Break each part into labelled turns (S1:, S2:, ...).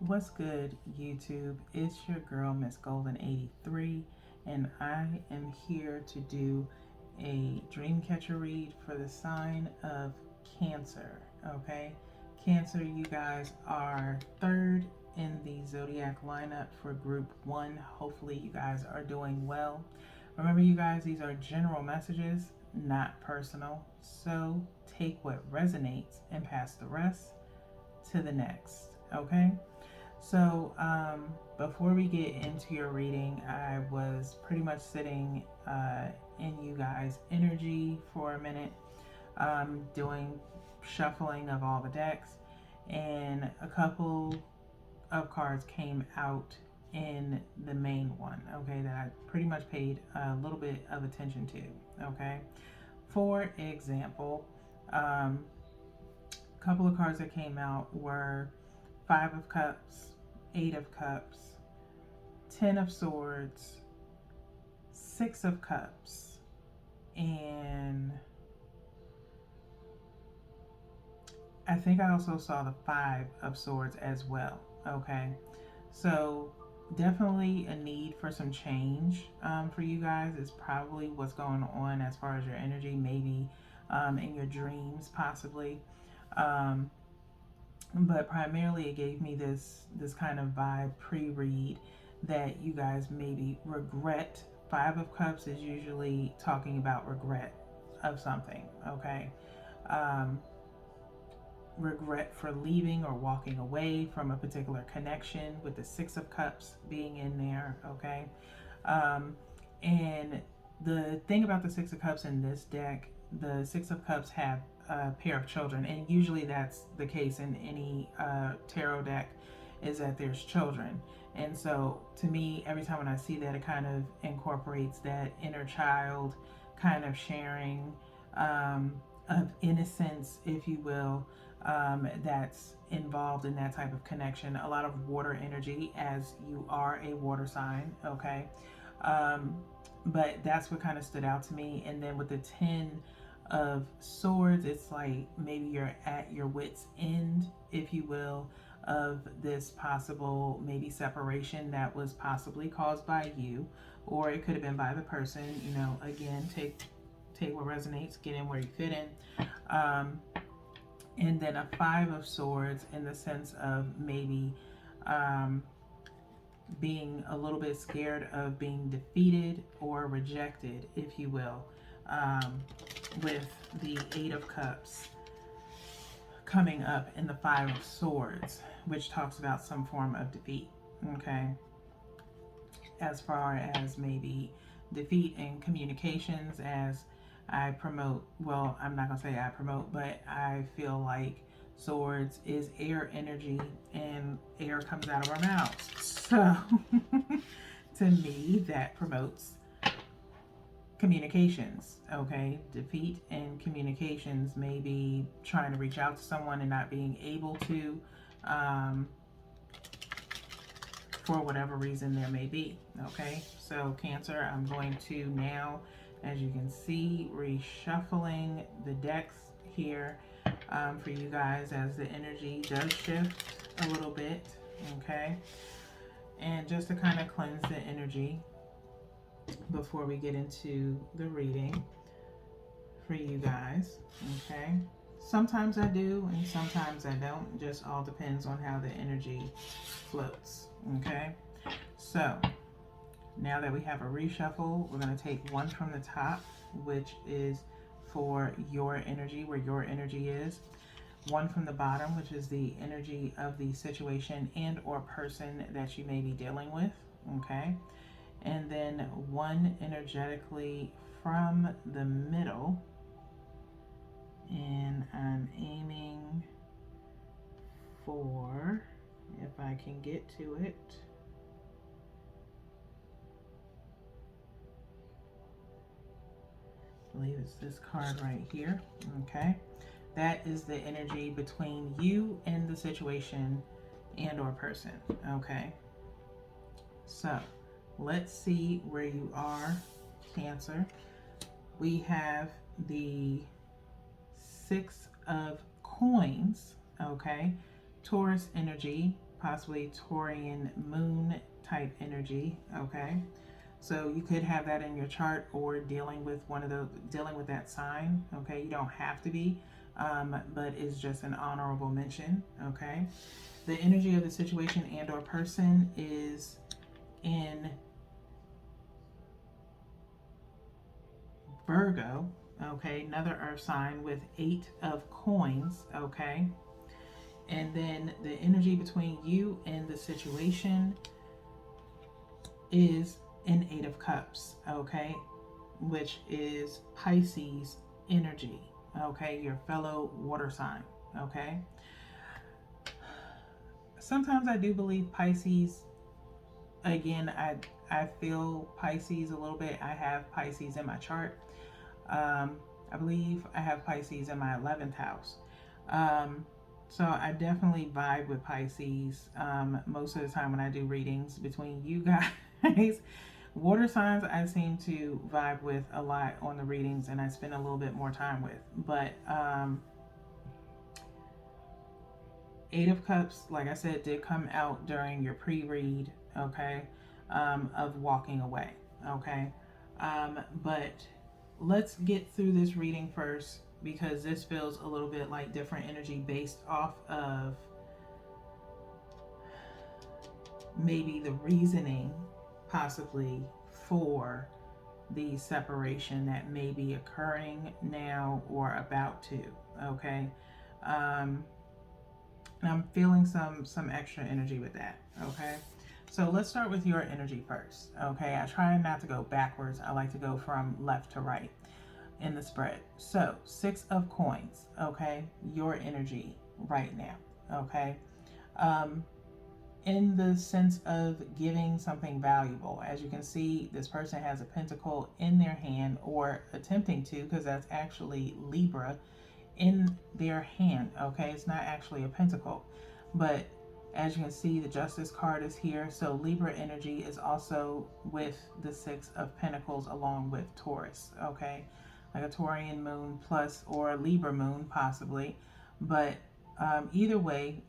S1: What's good, YouTube? It's your girl, Miss Golden 83, and I am here to do a dream catcher read for the sign of Cancer. Okay, Cancer, you guys are third in the zodiac lineup for group one. Hopefully, you guys are doing well. Remember, you guys, these are general messages, not personal. So take what resonates and pass the rest to the next. Okay. So, before we get into your reading, I was pretty much sitting in you guys' energy for a minute, doing shuffling of all the decks, and a couple of cards came out in the main one, okay, that I pretty much paid a little bit of attention to, okay. For example, a couple of cards that came out were Five of Cups, Eight of Cups, Ten of Swords, Six of Cups, and I think I also saw the Five of Swords as well. Okay, so definitely a need for some change for you guys is probably what's going on as far as your energy, maybe in your dreams, possibly. Um, but primarily it gave me this kind of vibe pre-read that you guys maybe regret. Five of Cups is usually talking about regret of something, okay. um, Regret for leaving or walking away from a particular connection, with the Six of Cups being in there, okay. um, and the thing about the Six of Cups in this deck, the Six of Cups have a pair of children, and usually that's the case in any tarot deck, is that there's children. And so to me, every time when I see that, it kind of incorporates that inner child kind of sharing, of innocence, if you will, that's involved in that type of connection. A lot of water energy, as you are a water sign, okay. um, but that's what kind of stood out to me. And then with the 10 of Swords, it's like maybe you're at your wits' end, if you will, of this possible maybe separation that was possibly caused by you, or it could have been by the person. You know, again, take what resonates, get in where you fit in. And then a Five of Swords in the sense of maybe um, being a little bit scared of being defeated or rejected, if you will, with the Eight of Cups coming up in the Five of Swords, which talks about some form of defeat, okay, as far as maybe defeat in communications. As I promote, well, I'm not gonna say I promote, but I feel like Swords is air energy, and air comes out of our mouths. So to me, that promotes communications, okay. Defeat in communications, maybe trying to reach out to someone and not being able to, um, for whatever reason there may be, okay. So Cancer, I'm going to now, as you can see, reshuffling the decks here, for you guys, as the energy does shift a little bit, okay. And just to kind of cleanse the energy before we get into the reading for you guys, okay. Sometimes I do and sometimes I don't. It just all depends on how the energy floats, okay. So now that we have a reshuffle, we're going to take one from the top, which is for your energy, where your energy is. One from the bottom, which is the energy of the situation and or person that you may be dealing with, okay. And then one energetically from the middle, and I'm aiming for, if I can get to it, I believe it's this card right here, okay. That is the energy between you and the situation and or person, okay. So let's see where you are, Cancer. We have the Six of Coins, okay. Taurus energy, possibly Taurian moon type energy. Okay, so you could have that in your chart, or dealing with dealing with that sign. Okay, you don't have to be, but it's just an honorable mention. Okay, the energy of the situation and or person is in Virgo. Okay, another earth sign with 8 of coins. Okay, and then the energy between you and the situation is an 8 of cups. Okay, which is Pisces energy. Okay, your fellow water sign. Okay, sometimes I do believe Pisces. Again, I feel Pisces a little bit. I have Pisces in my chart. I believe I have Pisces in my 11th house. So I definitely vibe with Pisces most of the time when I do readings between you guys. Water signs I seem to vibe with a lot on the readings, and I spend a little bit more time with. But 8 of Cups, like I said, did come out during your pre-read, okay, of walking away, okay. But let's get through this reading first, because this feels a little bit like different energy based off of maybe the reasoning possibly for the separation that may be occurring now or about to. Okay, and I'm feeling some extra energy with that. Okay, so let's start with your energy first. Okay, I try not to go backwards. I like to go from left to right in the spread. So 6 of coins. Okay, your energy right now. Okay, in the sense of giving something valuable. As you can see, this person has a pentacle in their hand, or attempting to, because that's actually Libra in their hand. Okay, it's not actually a pentacle, but as you can see, the Justice card is here. So Libra energy is also with the 6 of Pentacles, along with Taurus. Okay, like a Taurian moon plus, or a Libra moon possibly. But either way,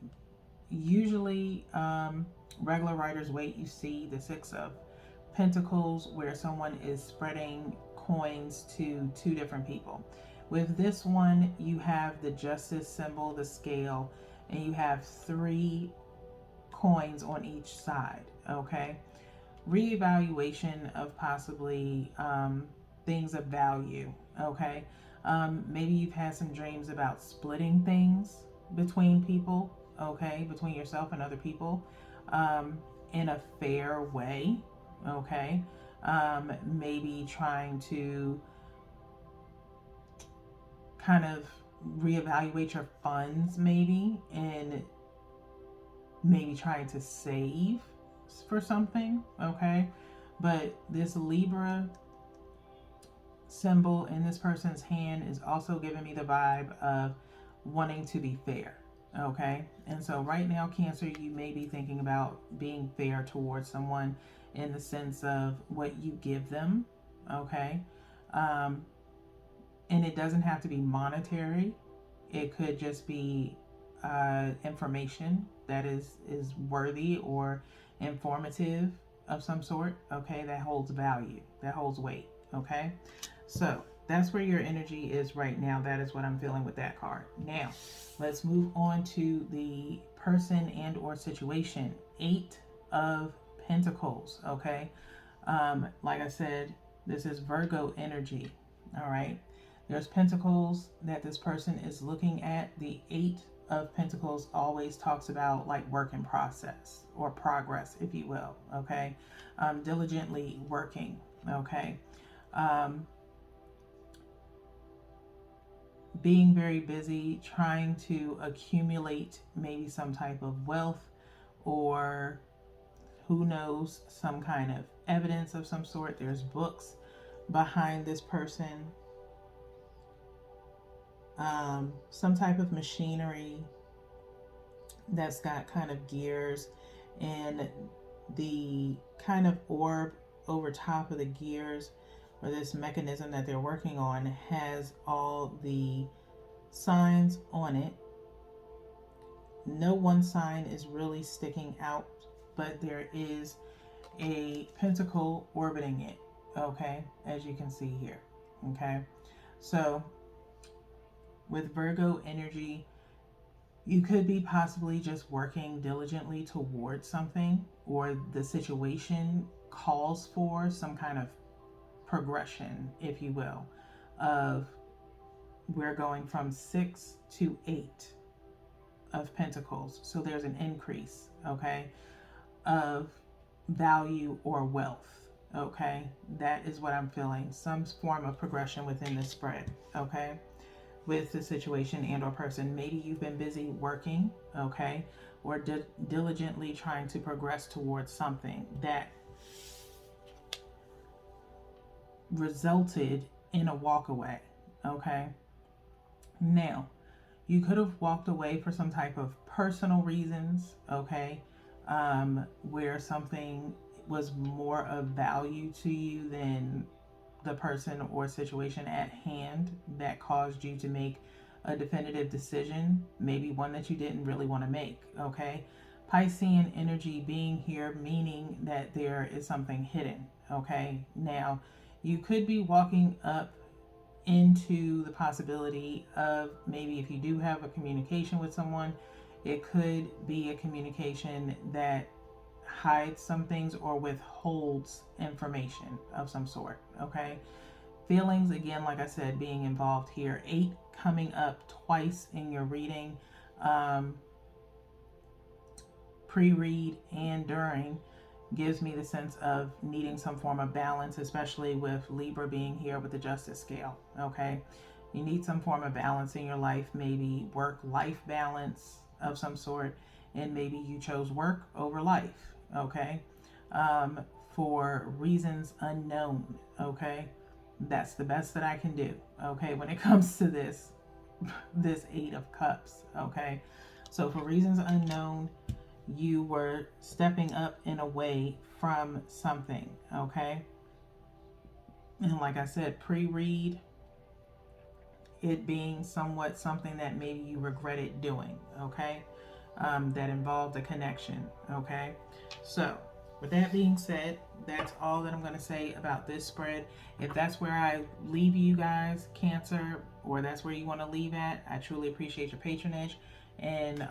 S1: usually regular writer's weight, you see the 6 of Pentacles where someone is spreading coins to 2 different people. With this one, you have the Justice symbol, the scale, and you have 3 coins on each side. Okay, reevaluation of possibly things of value. Okay, maybe you've had some dreams about splitting things between people. Okay, between yourself and other people, in a fair way. Okay, maybe trying to kind of reevaluate your funds, maybe, and maybe trying to save for something. Okay, but this Libra symbol in this person's hand is also giving me the vibe of wanting to be fair. Okay, and so right now, Cancer, you may be thinking about being fair towards someone in the sense of what you give them. Okay, and it doesn't have to be monetary. It could just be information that is worthy or informative of some sort. Okay, that holds value, that holds weight. Okay, so that's where your energy is right now. That is what I'm feeling with that card. Now, let's move on to the person and or situation. 8 of Pentacles. Okay, like I said, this is Virgo energy. All right, there's pentacles that this person is looking at. The 8 of Pentacles always talks about like work in process, or progress, if you will. Okay, diligently working. Okay, being very busy, trying to accumulate maybe some type of wealth, or who knows, some kind of evidence of some sort. There's books behind this person, some type of machinery that's got kind of gears, and the kind of orb over top of the gears, or this mechanism that they're working on, has all the signs on it no one sign is really sticking out, but there is a pentacle orbiting it, okay, as you can see here, okay? So with Virgo energy, you could be possibly just working diligently towards something, or the situation calls for some kind of progression, if you will, of we're going from 6 to 8 of pentacles. So there's an increase, okay, of value or wealth, okay? That is what I'm feeling. Some form of progression within the spread, okay? With the situation and or person. Maybe you've been busy working, okay, or diligently trying to progress towards something that resulted in a walk away, okay? Now, you could have walked away for some type of personal reasons, okay, where something was more of value to you than the person or situation at hand that caused you to make a definitive decision, maybe one that you didn't really want to make, okay? Piscean energy being here, meaning that there is something hidden, okay? Now, you could be walking up into the possibility of maybe if you do have a communication with someone, it could be a communication that hides some things or withholds information of some sort, okay? Feelings, again, like I said, being involved here. 8 coming up twice in your reading, pre-read and during, gives me the sense of needing some form of balance, especially with Libra being here with the justice scale, okay? You need some form of balance in your life, maybe work-life balance of some sort, and maybe you chose work over life, okay? For reasons unknown, okay? That's the best that I can do, okay, when it comes to this 8 of cups, okay? So for reasons unknown, you were stepping up and away from something, okay? And like I said, pre-read, it being somewhat something that maybe you regretted doing, okay? That involved a connection, okay? So with that being said, that's all that I'm going to say about this spread. If that's where I leave you guys, Cancer, or that's where you want to leave at, I truly appreciate your patronage. And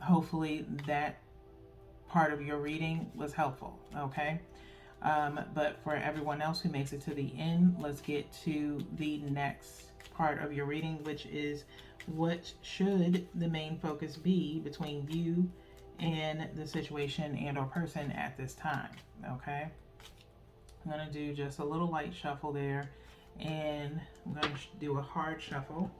S1: hopefully that part of your reading was helpful, okay? But for everyone else who makes it to the end, let's get to the next part of your reading, which is what should the main focus be between you and the situation and or person at this time, okay? I'm going to do just a little light shuffle there, and I'm going to do a hard shuffle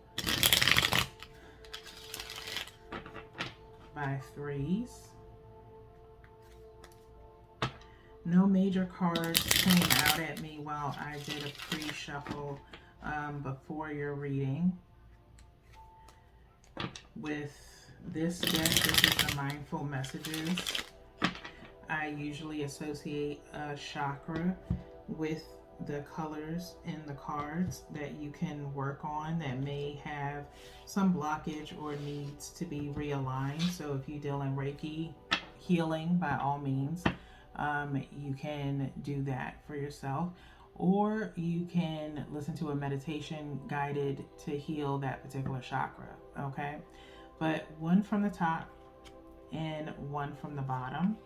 S1: by 3s. No major cards came out at me while I did a pre-shuffle before your reading. With this deck, this is the Mindful Messages. I usually associate a chakra with the colors in the cards that you can work on that may have some blockage or needs to be realigned. So if you deal in Reiki healing, by all means, you can do that for yourself, or you can listen to a meditation guided to heal that particular chakra, okay? But one from the top and one from the bottom.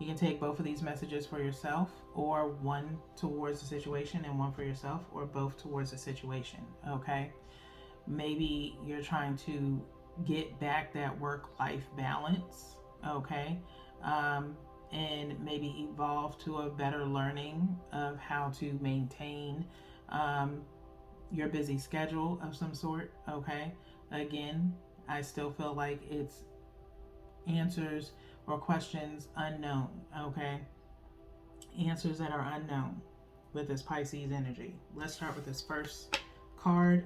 S1: You can take both of these messages for yourself, or one towards the situation and one for yourself, or both towards the situation, okay? Maybe you're trying to get back that work-life balance, okay? And maybe evolve to a better learning of how to maintain your busy schedule of some sort, okay? Again, I still feel like it's answers or questions unknown, okay? Answers that are unknown with this Pisces energy. Let's start with this first card.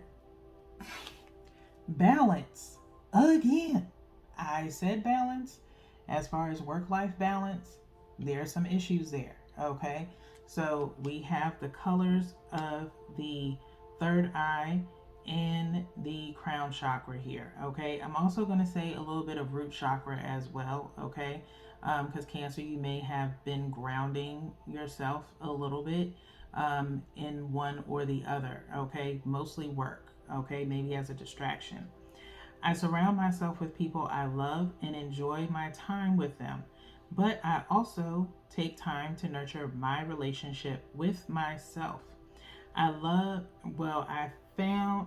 S1: Balance. Again. I said balance. As far as work-life balance, there are some issues there, okay? So we have the colors of the third eye in the crown chakra here. Okay, I'm also going to say a little bit of root chakra as well. Okay, because Cancer, you may have been grounding yourself a little bit in one or the other. Okay, mostly work. Okay, maybe as a distraction. I surround myself with people I love and enjoy my time with them. But I also take time to nurture my relationship with myself. I love, well, I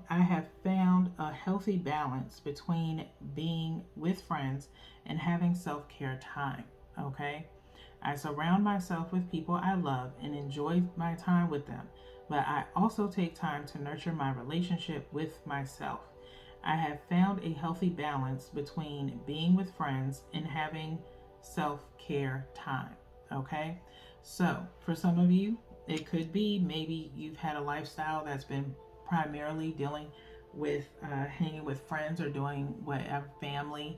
S1: have found a healthy balance between being with friends and having self-care time. Okay? I surround myself with people I love and enjoy my time with them, but I also take time to nurture my relationship with myself. I have found a healthy balance between being with friends and having self care time. Okay? So, for some of you, it could be maybe you've had a lifestyle that's been primarily dealing with hanging with friends or doing whatever, family,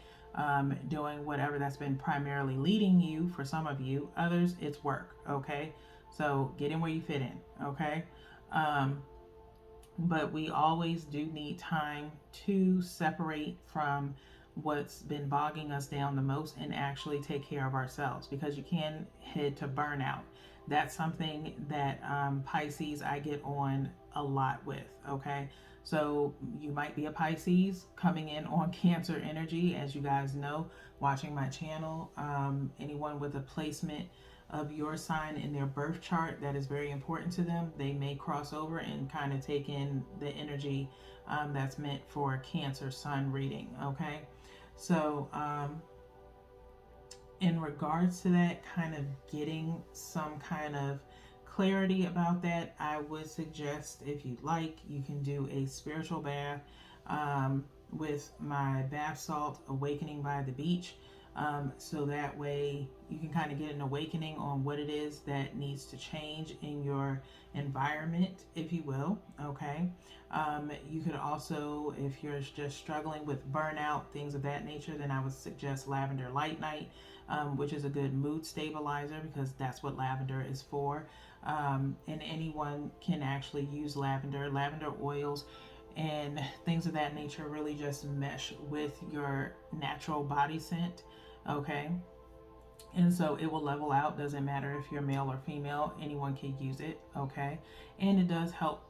S1: doing whatever that's been primarily leading you for some of you. Others, it's work. Okay? So, get in where you fit in. Okay? Um, but we always do need time to separate from what's been bogging us down the most and actually take care of ourselves, because you can head to burnout. That's something that Pisces I get on a lot with. Okay, so you might be a Pisces coming in on Cancer energy, as you guys know, watching my channel. Anyone with a placement of your sign in their birth chart that is very important to them, they may cross over and kind of take in the energy that's meant for Cancer sun reading. Okay, so in regards to that, kind of getting some kind of clarity about that, I would suggest, if you'd like, you can do a spiritual bath with my bath salt, Awakening by the Beach. So that way you can kind of get an awakening on what it is that needs to change in your environment, if you will. Okay. You could also, if you're just struggling with burnout, things of that nature, then I would suggest Lavender Light Night, which is a good mood stabilizer, because that's what lavender is for. And anyone can actually use lavender. Lavender oils and things of that nature really just mesh with your natural body scent. Okay, and so it will level out. Doesn't matter if you're male or female, anyone can use it. Okay, and it does help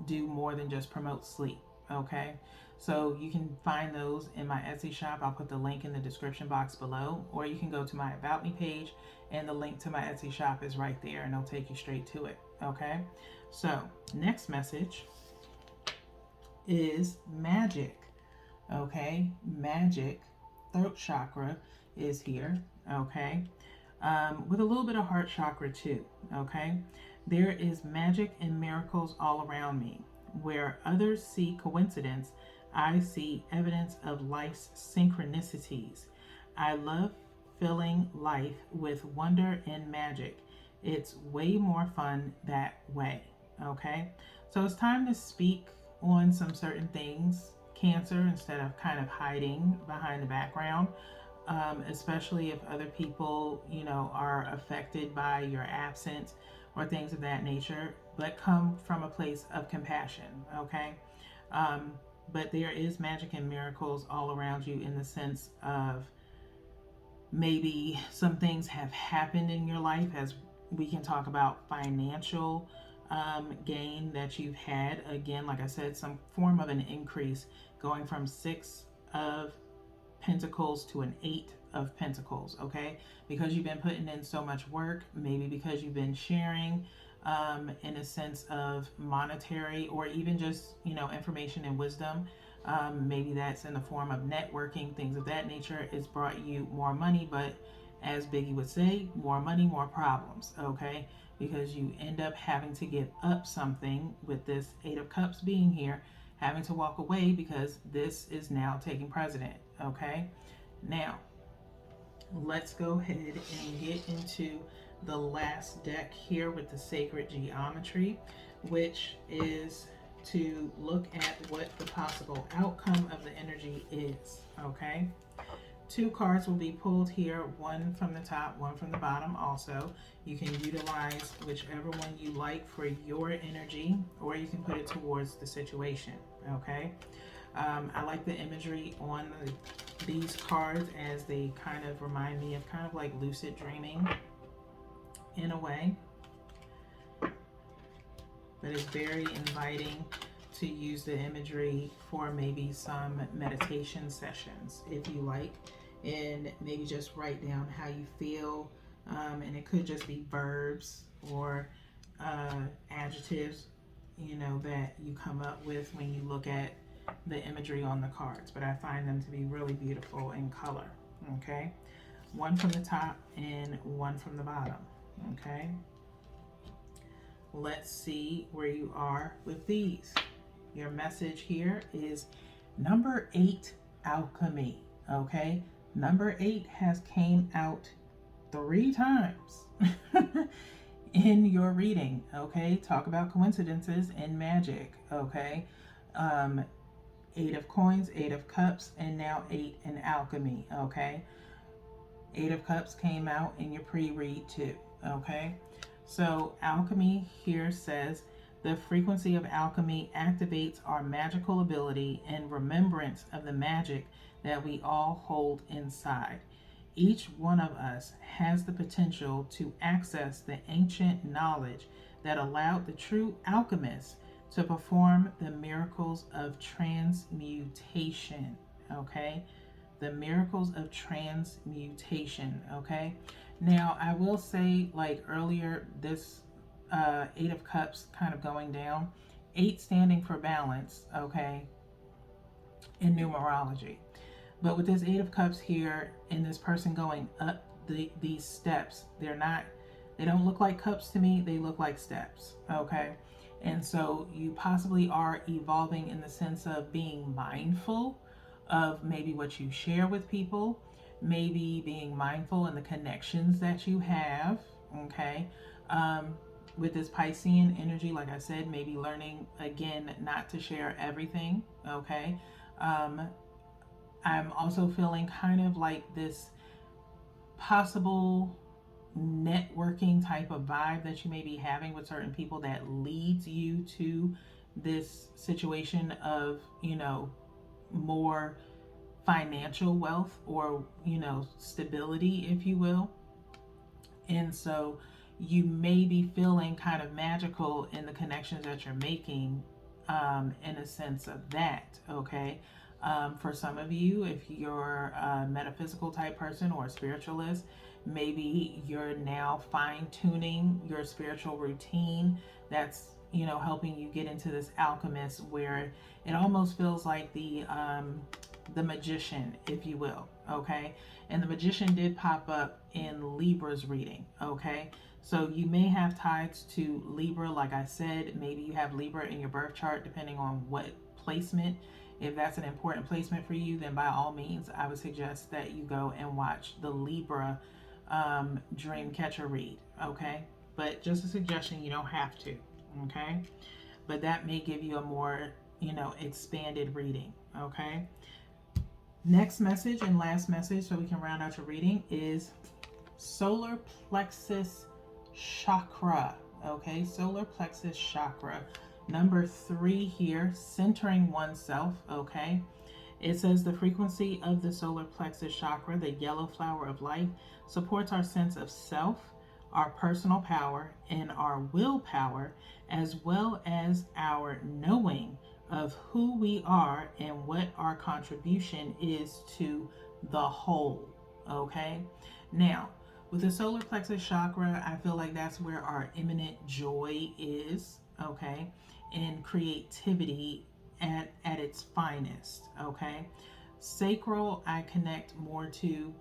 S1: do more than just promote sleep. Okay, so you can find those in my Etsy shop. I'll put the link in the description box below, or you can go to my About Me page and the link to my Etsy shop is right there and it'll take you straight to it. Okay, so next message is magic. Okay, magic, throat chakra is here. Okay, with a little bit of heart chakra too. Okay, there is magic and miracles all around me. Where others see coincidence, I see evidence of life's synchronicities. I love filling life with wonder and magic. It's way more fun that way. Okay, so it's time to speak on some certain things, Cancer, instead of kind of hiding behind the background. Especially if other people, are affected by your absence or things of that nature, but come from a place of compassion. Okay, but there is magic and miracles all around you, in the sense of maybe some things have happened in your life, as we can talk about financial gain that you've had. Again, like I said, some form of an increase, going from 6 of Pentacles to an 8 of Pentacles. Okay, because you've been putting in so much work, maybe because you've been sharing in a sense of monetary, or even just information and wisdom. Maybe that's in the form of networking, things of that nature. It's brought you more money, but as Biggie would say, more money, more problems. Okay, because you end up having to give up something, with this 8 of Cups being here, having to walk away because this is now taking precedent. Okay, now let's go ahead and get into the last deck here with the Sacred Geometry, which is to look at what the possible outcome of the energy is. Okay, 2 cards will be pulled here, one from the top, one from the bottom. Also, you can utilize whichever one you like for your energy, or you can put it towards the situation. Okay. I like the imagery on these cards, as they kind of remind me of kind of like lucid dreaming in a way, but it's very inviting to use the imagery for maybe some meditation sessions if you like, and maybe just write down how you feel, and it could just be verbs or adjectives, you know, that you come up with when you look at the imagery on the cards. But I find them to be really beautiful in color. Okay, one from the top and one from the bottom. Okay, let's see where you are with these. Your message here is number 8, alchemy. Okay, number 8 has came out 3 times in your reading. Okay, talk about coincidences and magic. Okay, 8 of coins, 8 of cups, and now 8 in alchemy. Okay, 8 of cups came out in your pre-read too. Okay, so alchemy here says the frequency of alchemy activates our magical ability and remembrance of the magic that we all hold inside. Each one of us has the potential to access the ancient knowledge that allowed the true alchemists to perform the miracles of transmutation. Okay, the miracles of transmutation. Okay, now I will say, like earlier, this 8 of cups kind of going down, 8 standing for balance. Okay, in numerology. But with this 8 of cups here and this person going up these steps, they don't look like cups to me, they look like steps. Okay, and so you possibly are evolving in the sense of being mindful of maybe what you share with people, maybe being mindful in the connections that you have. Okay, with this Piscean energy, like I said, maybe learning again not to share everything. Okay, I'm also feeling kind of like this possible networking type of vibe that you may be having with certain people that leads you to this situation of, you know, more financial wealth or, you know, stability, if you will. And so you may be feeling kind of magical in the connections that you're making, in a sense of that. Okay, for some of you, if you're a metaphysical type person or a spiritualist, maybe you're now fine tuning your spiritual routine. That's, you know, helping you get into this alchemist where it almost feels like the magician, if you will. Okay, and the magician did pop up in Libra's reading. Okay, so you may have ties to Libra. Like I said, maybe you have Libra in your birth chart, depending on what placement. If that's an important placement for you, then by all means, I would suggest that you go and watch the Libra dream catcher read. Okay, but just a suggestion, you don't have to. Okay, but that may give you a more, you know, expanded reading. Okay, next message and last message, so we can round out your reading, is solar plexus chakra. Okay, solar plexus chakra. Number 3 here, centering oneself. Okay, it says the frequency of the solar plexus chakra, the yellow flower of life, supports our sense of self, our personal power, and our willpower, as well as our knowing of who we are and what our contribution is to the whole. Okay, now with the solar plexus chakra, I feel like that's where our imminent joy is. Okay, and creativity at its finest. Okay, sacral I connect more to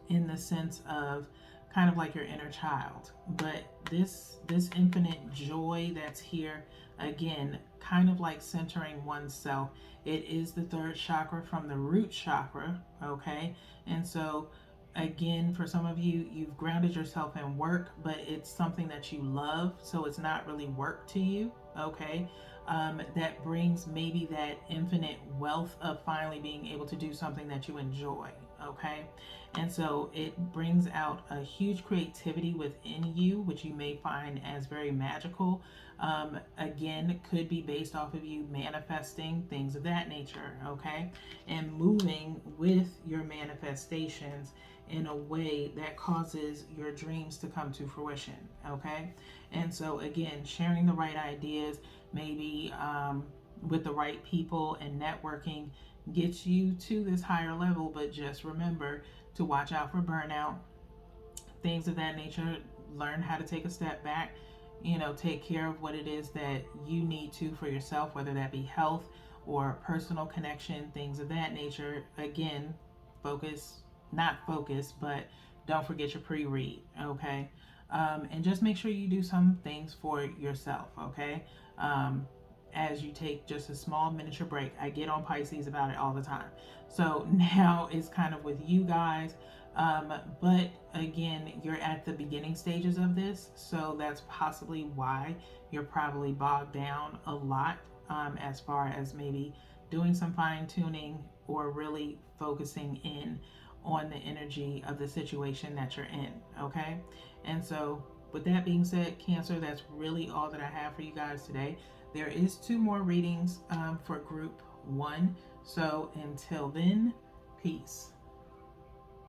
S1: in the sense of kind of like your inner child, but this infinite joy that's here, again, kind of like centering oneself. It is the 3rd chakra from the root chakra. Okay, and so again, for some of you, you've grounded yourself in work, but it's something that you love, so it's not really work to you. Okay, that brings maybe that infinite wealth of finally being able to do something that you enjoy. okay? And so it brings out a huge creativity within you, which you may find as very magical. Again, could be based off of you manifesting things of that nature, okay? And moving with your manifestations in a way that causes your dreams to come to fruition, okay? And so, again, sharing the right ideas, maybe with the right people and networking gets you to this higher level, but just remember to watch out for burnout, things of that nature. Learn how to take a step back, take care of what it is that you need to for yourself, whether that be health or personal connection, things of that nature. Again, focus, not focus, but don't forget your pre read, okay? And just make sure you do some things for yourself, okay? As you take just a small miniature break. I get on Pisces about it all the time. So now it's kind of with you guys. But again, you're at the beginning stages of this, so that's possibly why you're probably bogged down a lot, as far as maybe doing some fine tuning or really focusing in on the energy of the situation that you're in. Okay, and so with that being said, Cancer, that's really all that I have for you guys today. There is 2 more readings for group 1. So until then, peace.